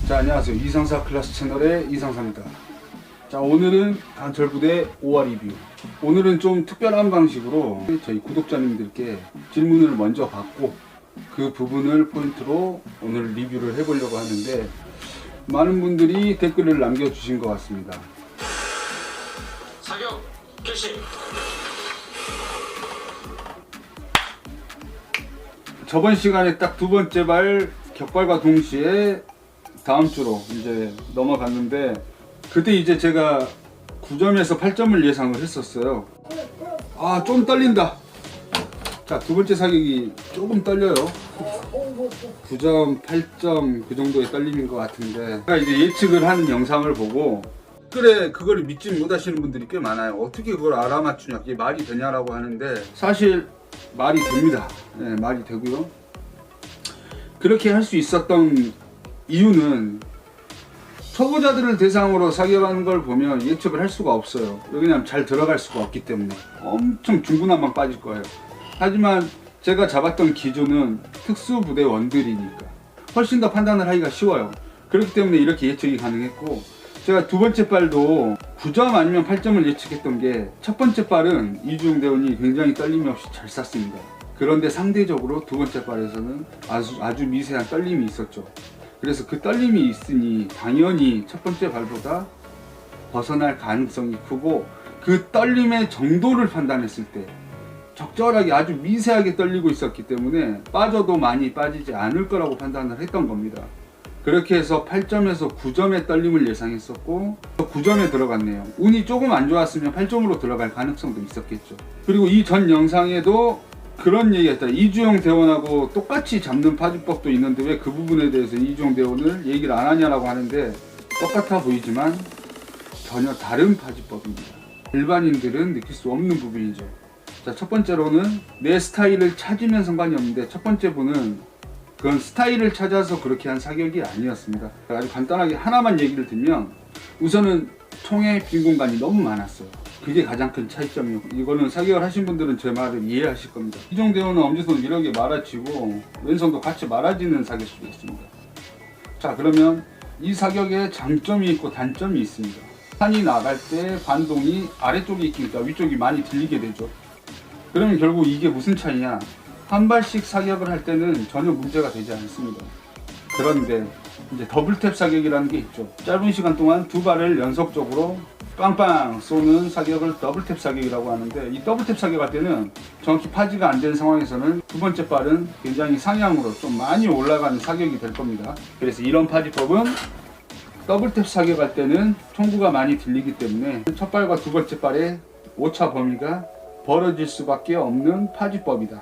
자, 안녕하세요. 이상사 클래스 채널의 이상사입니다. 자, 오늘은 강철부대 5화 리뷰. 오늘은 좀 특별한 방식으로 저희 구독자님들께 질문을 먼저 받고 그 부분을 포인트로 오늘 리뷰를 해보려고 하는데 많은 분들이 댓글을 남겨주신 것 같습니다. 사격 개시. 저번 시간에 딱 두 번째 발 격발과 동시에 다음 주로 이제 넘어갔는데 그때 이제 제가 9점에서 8점을 예상을 했었어요. 아, 좀 떨린다. 자, 두 번째 사격이 조금 떨려요. 9점, 8점 그 정도의 떨림인 것 같은데 제가 이제 예측을 하는 영상을 보고 그래, 그걸 믿지 못하시는 분들이 꽤 많아요. 어떻게 그걸 알아맞추냐, 이게 말이 되냐라고 하는데 사실 말이 됩니다. 네, 말이 되고요. 그렇게 할 수 있었던 이유는 초보자들을 대상으로 사격하는 걸 보면 예측을 할 수가 없어요. 왜냐하면 잘 들어갈 수가 없기 때문에 엄청 중구난방 빠질 거예요. 하지만 제가 잡았던 기준은 특수부대원들이니까 훨씬 더 판단을 하기가 쉬워요. 그렇기 때문에 이렇게 예측이 가능했고, 제가 두 번째 발도 9점 아니면 8점을 예측했던 게 첫 번째 발은 이주용 대원이 굉장히 떨림이 없이 잘 쐈습니다. 그런데 상대적으로 두 번째 발에서는 아주 미세한 떨림이 있었죠. 그래서 그 떨림이 있으니 당연히 첫 번째 발보다 벗어날 가능성이 크고, 그 떨림의 정도를 판단했을 때 적절하게 아주 미세하게 떨리고 있었기 때문에 빠져도 많이 빠지지 않을 거라고 판단을 했던 겁니다. 그렇게 해서 8점에서 9점의 떨림을 예상했었고 9점에 들어갔네요. 운이 조금 안 좋았으면 8점으로 들어갈 가능성도 있었겠죠. 그리고 이 전 영상에도 그런 얘기가 있다. 이주용 대원하고 똑같이 잡는 파주법도 있는데 왜 그 부분에 대해서 이주용 대원을 얘기를 안 하냐라고 하는데, 똑같아 보이지만 전혀 다른 파주법입니다. 일반인들은 느낄 수 없는 부분이죠. 자, 첫 번째로는 내 스타일을 찾으면 상관이 없는데, 첫 번째 분은 그건 스타일을 찾아서 그렇게 한 사격이 아니었습니다. 아주 간단하게 하나만 얘기를 드리면, 우선은 총의 빈 공간이 너무 많았어요. 그게 가장 큰 차이점이었고, 이거는 사격을 하신 분들은 제 말을 이해하실 겁니다. 이종대원은 엄지손 이렇게 말아치고 왼손도 같이 말아지는 사격수도 있습니다. 자, 그러면 이 사격에 장점이 있고 단점이 있습니다. 산이 나갈 때 반동이 아래쪽에 있으니까 위쪽이 많이 들리게 되죠. 그러면 결국 이게 무슨 차이냐, 한 발씩 사격을 할 때는 전혀 문제가 되지 않습니다. 그런데 이제 더블탭 사격이라는 게 있죠. 짧은 시간 동안 두 발을 연속적으로 빵빵 쏘는 사격을 더블탭 사격이라고 하는데, 이 더블탭 사격할 때는 정확히 파지가 안 된 상황에서는 두 번째 발은 굉장히 상향으로 좀 많이 올라가는 사격이 될 겁니다. 그래서 이런 파지법은 더블탭 사격할 때는 총구가 많이 들리기 때문에 첫 발과 두 번째 발의 오차 범위가 벌어질 수밖에 없는 파지법이다.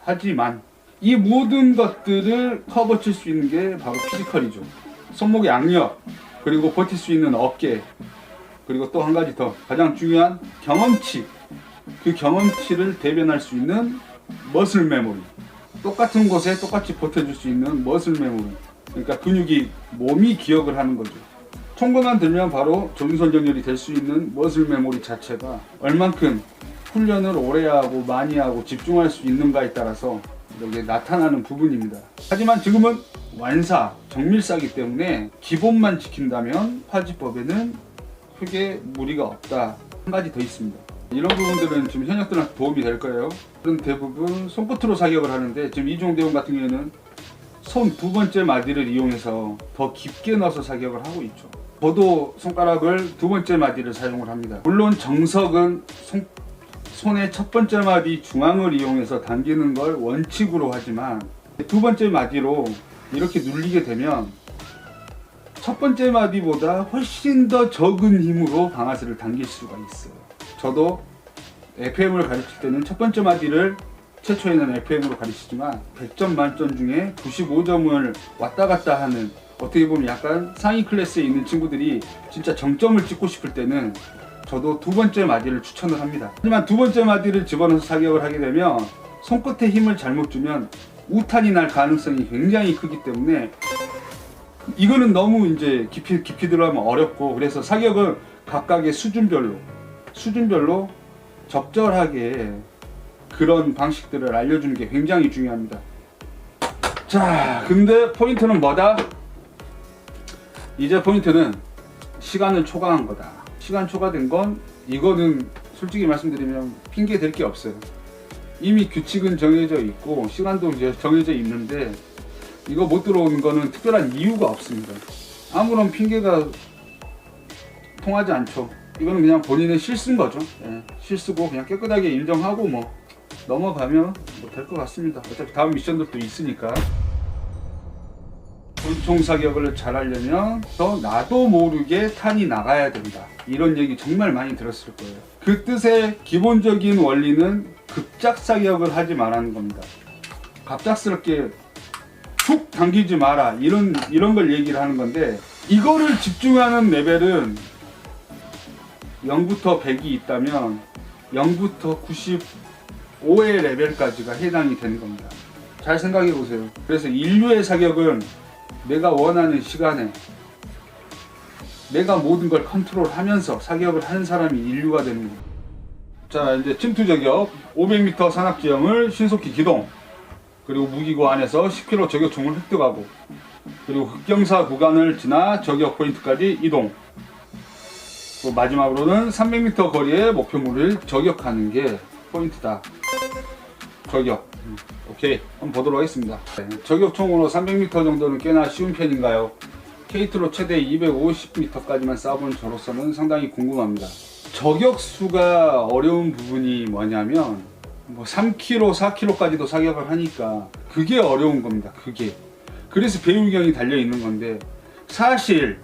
하지만 이 모든 것들을 커버 칠 수 있는 게 바로 피지컬이죠. 손목의 악력, 그리고 버틸 수 있는 어깨, 그리고 또 한 가지 더 가장 중요한 경험치, 그 경험치를 대변할 수 있는 머슬 메모리, 똑같은 곳에 똑같이 버텨줄 수 있는 머슬 메모리, 그러니까 근육이, 몸이 기억을 하는 거죠. 총구만 들면 바로 조준선 정렬이 될 수 있는 머슬 메모리 자체가 얼만큼 훈련을 오래 하고 많이 하고 집중할 수 있는가에 따라서 이렇게 나타나는 부분입니다. 하지만 지금은 완사, 정밀사기 때문에 기본만 지킨다면 파지법에는 크게 무리가 없다. 한 가지 더 있습니다. 이런 부분들은 지금 현역들한테 도움이 될 거예요. 그런 대부분 손끝으로 사격을 하는데, 지금 이종 대원 같은 경우에는 손 두 번째 마디를 이용해서 더 깊게 넣어서 사격을 하고 있죠. 저도 손가락을 두 번째 마디를 사용을 합니다. 물론 정석은 손의 첫 번째 마디 중앙을 이용해서 당기는 걸 원칙으로 하지만, 두 번째 마디로 이렇게 눌리게 되면 첫 번째 마디보다 훨씬 더 적은 힘으로 방아쇠를 당길 수가 있어요. 저도 FM을 가르칠 때는 첫 번째 마디를 최초에는 FM으로 가르치지만 100점 만점 중에 95점을 왔다 갔다 하는, 어떻게 보면 약간 상위 클래스에 있는 친구들이 진짜 정점을 찍고 싶을 때는 저도 두 번째 마디를 추천을 합니다. 하지만 두 번째 마디를 집어넣어서 사격을 하게 되면 손끝에 힘을 잘못 주면 우탄이 날 가능성이 굉장히 크기 때문에 이거는 너무 이제 깊이 들어가면 어렵고, 그래서 사격은 각각의 수준별로 적절하게 그런 방식들을 알려주는 게 굉장히 중요합니다. 자, 근데 포인트는 뭐다? 이제 포인트는 시간을 초과한 거다. 시간 초과된 건 이거는 솔직히 말씀드리면 핑계 댈 게 없어요. 이미 규칙은 정해져 있고 시간도 이제 정해져 있는데 이거 못 들어오는 거는 특별한 이유가 없습니다. 아무런 핑계가 통하지 않죠. 이거는 그냥 본인의 실수인 거죠. 예, 실수고 그냥 깨끗하게 인정하고 뭐 넘어가면 뭐 될 것 같습니다. 어차피 다음 미션들도 있으니까. 권총 사격을 잘하려면 더 나도 모르게 탄이 나가야 된다. 이런 얘기 정말 많이 들었을 거예요. 그 뜻의 기본적인 원리는 급작 사격을 하지 말라는 겁니다. 갑작스럽게 툭 당기지 마라. 이런 걸 얘기를 하는 건데, 이거를 집중하는 레벨은 0부터 100이 있다면 0부터 95의 레벨까지가 해당이 되는 겁니다. 잘 생각해 보세요. 그래서 인류의 사격은 내가 원하는 시간에 내가 모든 걸 컨트롤하면서 사격을 하는 사람이 인류가 되는 거예요. 자, 이제 침투 저격 500m 산악지형을 신속히 기동, 그리고 무기고 안에서 10km 저격총을 획득하고, 그리고 흑경사 구간을 지나 저격 포인트까지 이동, 마지막으로는 300m 거리의 목표물을 저격하는 게 포인트다. 저격. 오케이, 한번 보도록 하겠습니다. 저격총으로 300m 정도는 꽤나 쉬운 편인가요? K2로 최대 250m까지만 쏴본 저로서는 상당히 궁금합니다. 저격수가 어려운 부분이 뭐냐면 뭐 3km, 4km까지도 사격을 하니까 그게 어려운 겁니다. 그게. 그래서 배울경이 달려 있는 건데, 사실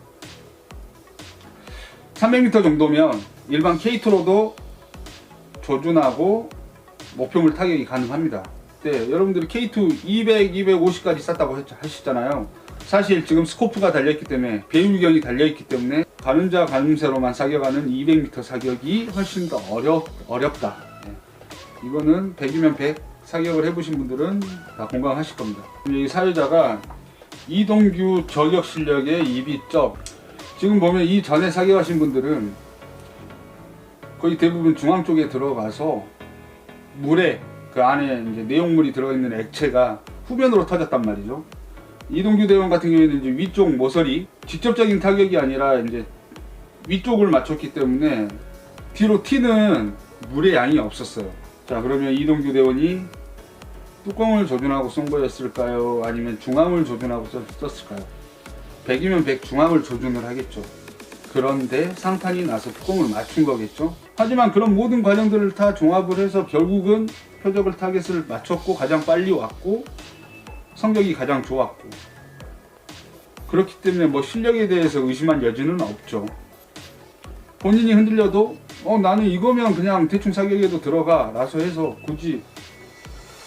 300m 정도면 일반 K2로도 조준하고 목표물 타격이 가능합니다. 네, 여러분들이 K2 200, 250까지 쐈다고 하시잖아요. 사실 지금 스코프가 달려있기 때문에, 배율경이 달려있기 때문에 가늠자 가늠새로만 사격하는 200m 사격이 훨씬 더 어렵다. 네. 이거는 100이면 100 사격을 해보신 분들은 다 공감하실 겁니다. 이 사유자가 이동규 저격 실력의 이비점. 지금 보면 이 전에 사격하신 분들은 거의 대부분 중앙 쪽에 들어가서 물에 그 안에 이제 내용물이 들어있는 액체가 후변으로 터졌단 말이죠. 이동규 대원 같은 경우에는 이제 위쪽 모서리, 직접적인 타격이 아니라 이제 위쪽을 맞췄기 때문에 뒤로 튀는 물의 양이 없었어요. 자, 그러면 이동규 대원이 뚜껑을 조준하고 쏜 거였을까요? 아니면 중앙을 조준하고 썼을까요? 100이면 100 중앙을 조준을 하겠죠. 그런데 상탄이 나서 뚜껑을 맞춘 거겠죠. 하지만 그런 모든 과정들을 다 종합을 해서 결국은 표적을 타겟을 맞췄고 가장 빨리 왔고 성적이 가장 좋았고, 그렇기 때문에 뭐 실력에 대해서 의심할 여지는 없죠. 본인이 흔들려도 나는 이거면 그냥 대충 사격에도 들어가 라서 해서 굳이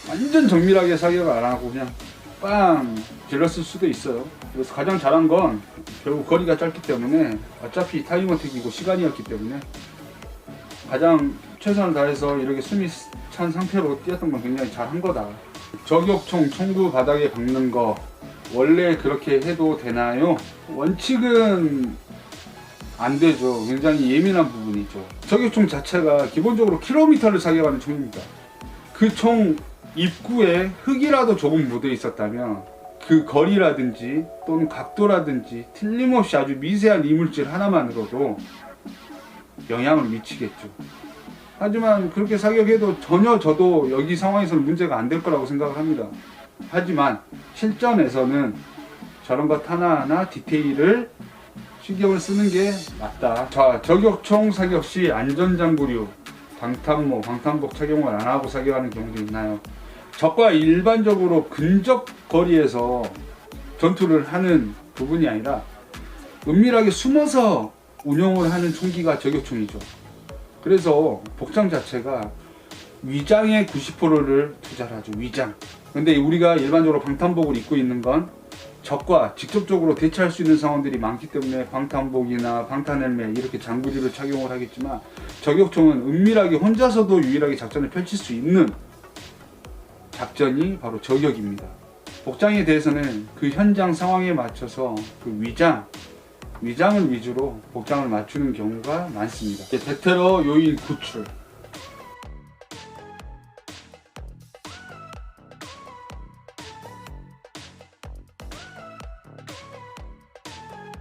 완전 정밀하게 사격을 안 하고 그냥 빵 질렀을 수도 있어요. 그래서 가장 잘한 건 결국 거리가 짧기 때문에, 어차피 타임어택이고 시간이었기 때문에 가장 최선을 다해서 이렇게 숨이 찬 상태로 뛰었던 건 굉장히 잘한 거다. 저격총 총구 바닥에 박는 거 원래 그렇게 해도 되나요? 원칙은 안 되죠. 굉장히 예민한 부분이죠. 저격총 자체가 기본적으로 킬로미터를 사격하는 총입니다. 그 총 입구에 흙이라도 조금 묻어 있었다면 그 거리라든지 또는 각도라든지 틀림없이 아주 미세한 이물질 하나만으로도 영향을 미치겠죠. 하지만 그렇게 사격해도 전혀 저도 여기 상황에서는 문제가 안 될 거라고 생각을 합니다. 하지만 실전에서는 저런 것 하나하나 디테일을 신경을 쓰는 게 맞다. 자, 저격총 사격 시 안전장구류, 방탄모, 방탄복 착용을 안 하고 사격하는 경우도 있나요? 적과 일반적으로 근접 거리에서 전투를 하는 부분이 아니라 은밀하게 숨어서 운용을 하는 총기가 저격총이죠. 그래서 복장 자체가 위장의 90%를 투자를 하죠. 위장. 근데 우리가 일반적으로 방탄복을 입고 있는 건 적과 직접적으로 대치할 수 있는 상황들이 많기 때문에 방탄복이나 방탄헬멧 이렇게 장구류를 착용을 하겠지만, 저격총은 은밀하게 혼자서도 유일하게 작전을 펼칠 수 있는 작전이 바로 저격입니다. 복장에 대해서는 그 현장 상황에 맞춰서 그 위장을 위주로 복장을 맞추는 경우가 많습니다. 베테러 요인 구출.